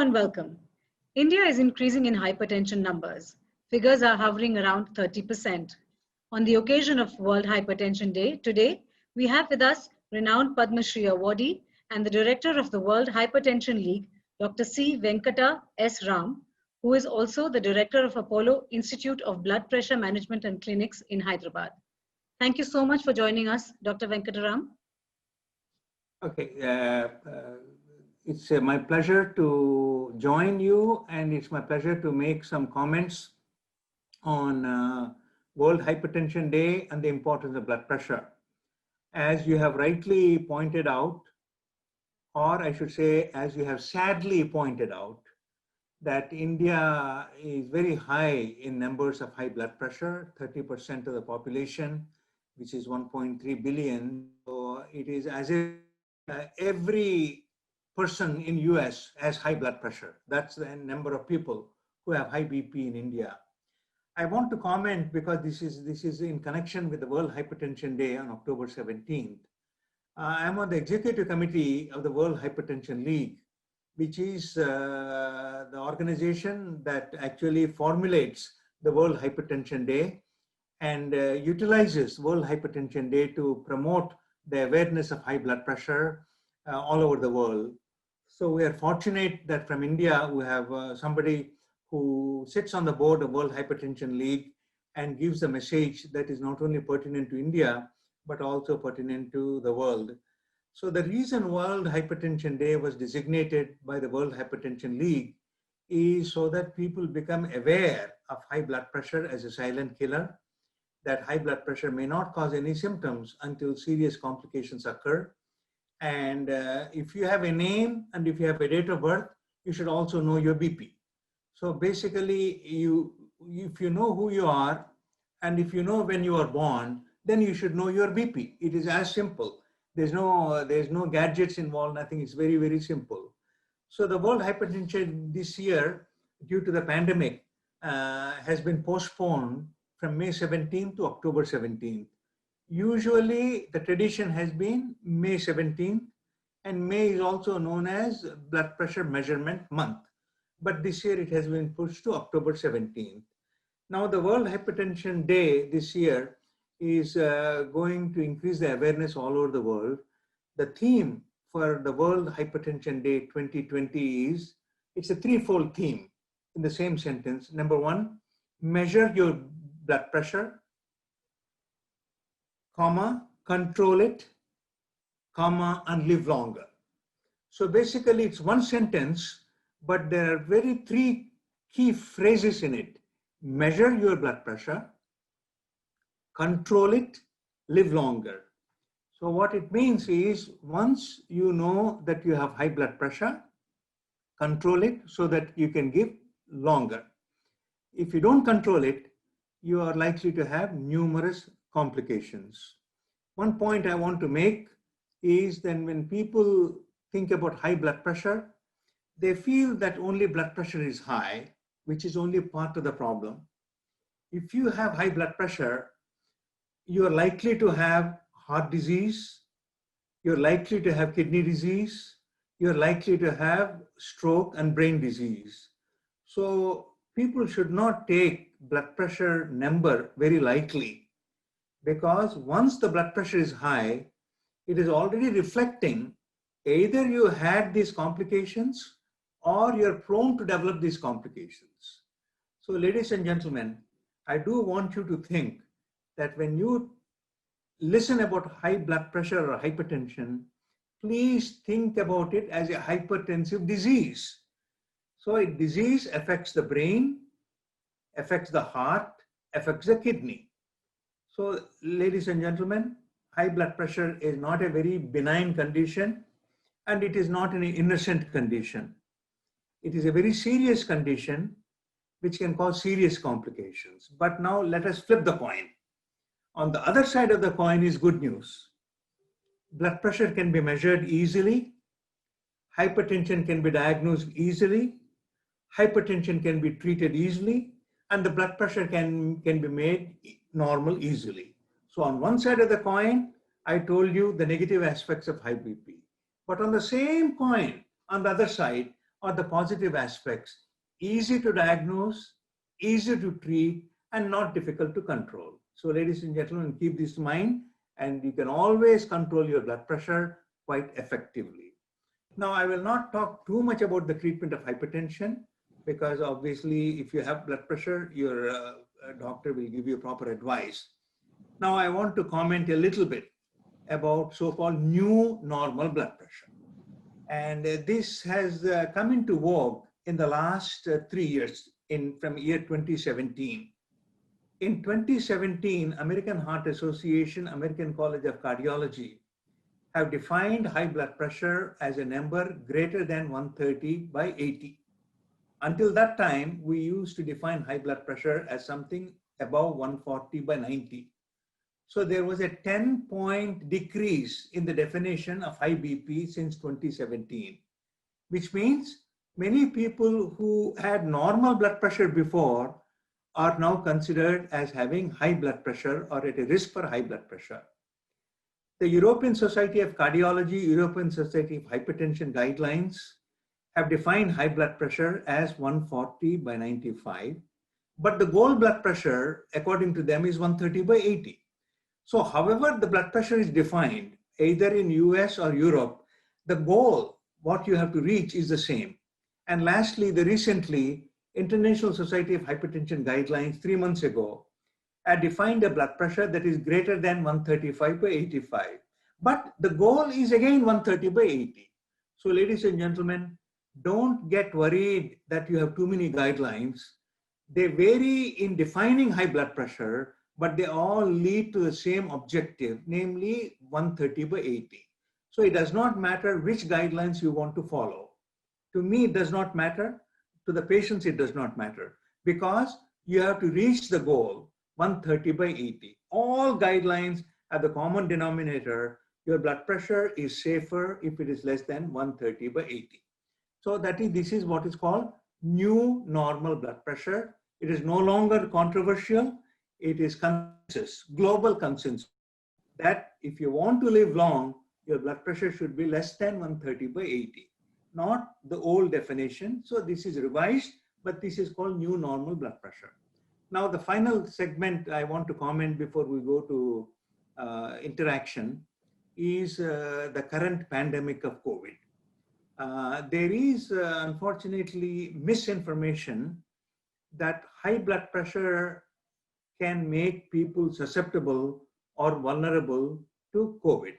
and welcome. India is increasing in hypertension numbers. Figures are hovering around 30%. On the occasion of World Hypertension Day, today we have with us renowned Padma Shri awardee and the director of the World Hypertension League, Dr. C. Venkata S. Ram, who is also the director of Apollo Institute of Blood Pressure Management and Clinics in Hyderabad. Thank you so much for joining us, Dr. Venkata Ram. Okay, it's my pleasure to join you, and it's my pleasure to make some comments on World Hypertension Day and the importance of blood pressure. As you have rightly pointed out, or I should say, as you have sadly pointed out, that India is very high in numbers of high blood pressure, 30% of the population, which is 1.3 billion. So it is as if every person in US has high blood pressure. That's the number of people who have high BP in India. I want to comment because this is in connection with the World Hypertension Day on October 17th. I'm on the executive committee of the World Hypertension League, which is the organization that actually formulates the World Hypertension Day and utilizes World Hypertension Day to promote the awareness of high blood pressure all over the world. So we are fortunate that from India, we have somebody who sits on the board of World Hypertension League and gives a message that is not only pertinent to India, but also pertinent to the world. So the reason World Hypertension Day was designated by the World Hypertension League is so that people become aware of high blood pressure as a silent killer, that high blood pressure may not cause any symptoms until serious complications occur. And if you have a name and if you have a date of birth, you should also know your BP. So basically, if you know who you are and if you know when you are born, then you should know your BP. It is as simple. There's no gadgets involved, nothing. It's very, very simple. So the World Hypertension this year, due to the pandemic, has been postponed from May 17th to October 17th. Usually the tradition has been May 17th, and May is also known as blood pressure measurement month. But this year it has been pushed to October 17th. Now the World Hypertension Day this year is going to increase the awareness all over the world. The theme for the World Hypertension Day 2020 is, it's a threefold theme in the same sentence. Number one, measure your blood pressure, comma, control it, comma, and live longer. So basically it's one sentence, but there are three key phrases in it. Measure your blood pressure, control it, live longer. So what it means is, once you know that you have high blood pressure, control it so that you can live longer. If you don't control it, you are likely to have numerous complications. One point I want to make is that when people think about high blood pressure, they feel that only blood pressure is high, which is only part of the problem. If you have high blood pressure, you are likely to have heart disease, you're likely to have kidney disease, you're likely to have stroke and brain disease. So people should not take blood pressure number very lightly, because once the blood pressure is high, it is already reflecting either you had these complications or you're prone to develop these complications. So ladies and gentlemen, I do want you to think that when you listen about high blood pressure or hypertension, please think about it as a hypertensive disease. So a disease affects the brain, affects the heart, affects the kidney. So ladies and gentlemen, high blood pressure is not a very benign condition, and it is not an innocent condition. It is a very serious condition which can cause serious complications. But now let us flip the coin. On the other side of the coin is good news. Blood pressure can be measured easily. Hypertension can be diagnosed easily. Hypertension can be treated easily. And the blood pressure can be made normal easily. So on one side of the coin, I told you the negative aspects of high BP. But on the same coin, on the other side, are the positive aspects. Easy to diagnose, easy to treat, and not difficult to control. So ladies and gentlemen, keep this in mind, and you can always control your blood pressure quite effectively. Now, I will not talk too much about the treatment of hypertension, because obviously if you have blood pressure, your doctor will give you proper advice. Now, I want to comment a little bit about so-called new normal blood pressure. And this has come into vogue in the last 3 years, from year 2017. In 2017, American Heart Association, American College of Cardiology have defined high blood pressure as a number greater than 130/80. Until that time, we used to define high blood pressure as something above 140/90. So there was a 10-point decrease in the definition of high BP since 2017, which means many people who had normal blood pressure before are now considered as having high blood pressure or at a risk for high blood pressure. The European Society of Cardiology, European Society of Hypertension guidelines have defined high blood pressure as 140/95, but the goal blood pressure, according to them, is 130/80. So however the blood pressure is defined, either in US or Europe, the goal, what you have to reach, is the same. And lastly, the recently International Society of Hypertension guidelines 3 months ago had defined a blood pressure that is greater than 135/85. But the goal is again 130/80. So ladies and gentlemen, don't get worried that you have too many guidelines. They vary in defining high blood pressure, but they all lead to the same objective, namely 130/80. So it does not matter which guidelines you want to follow. To me, it does not matter. To the patients, it does not matter, because you have to reach the goal 130/80. All guidelines have the common denominator. Your blood pressure is safer if it is less than 130/80. So this is what is called new normal blood pressure. It is no longer controversial. It is consensus, global consensus, that if you want to live long, your blood pressure should be less than 130/80, not the old definition. So this is revised, but this is called new normal blood pressure. Now, the final segment I want to comment before we go to interaction is the current pandemic of COVID. There is unfortunately misinformation that high blood pressure can make people susceptible or vulnerable to COVID.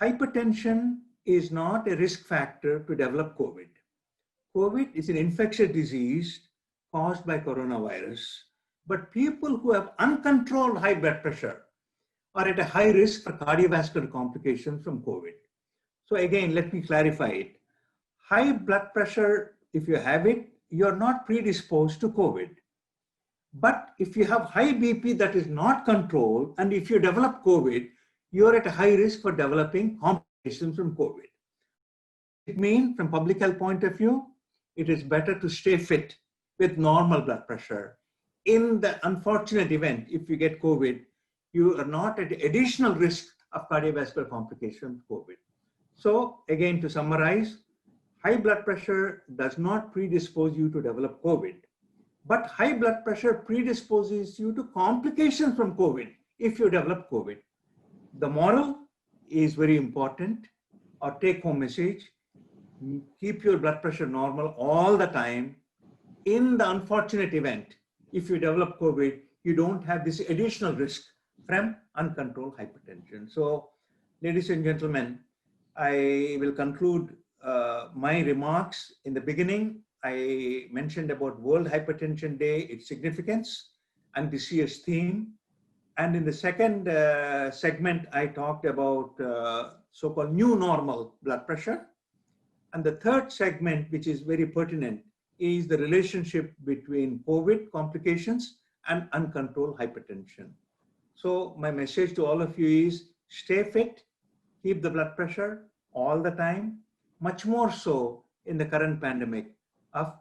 Hypertension is not a risk factor to develop COVID. COVID is an infectious disease caused by coronavirus, but people who have uncontrolled high blood pressure are at a high risk for cardiovascular complications from COVID. So again, let me clarify it. High blood pressure, if you have it, you're not predisposed to COVID. But if you have high BP that is not controlled, and if you develop COVID, you're at a high risk for developing complications from COVID. It means, from public health point of view, it is better to stay fit with normal blood pressure. In the unfortunate event, if you get COVID, you are not at additional risk of cardiovascular complications from COVID. So again, to summarize, high blood pressure does not predispose you to develop COVID, but high blood pressure predisposes you to complications from COVID if you develop COVID. The moral is very important, or take-home message: keep your blood pressure normal all the time. In the unfortunate event, if you develop COVID, you don't have this additional risk from uncontrolled hypertension. So, ladies and gentlemen, I will conclude my remarks. In the beginning, I mentioned about World Hypertension Day, its significance, and this year's theme. And in the second segment, I talked about so-called new normal blood pressure. And the third segment, which is very pertinent, is the relationship between COVID complications and uncontrolled hypertension. So my message to all of you is stay fit, keep the blood pressure all the time, much more so in the current pandemic of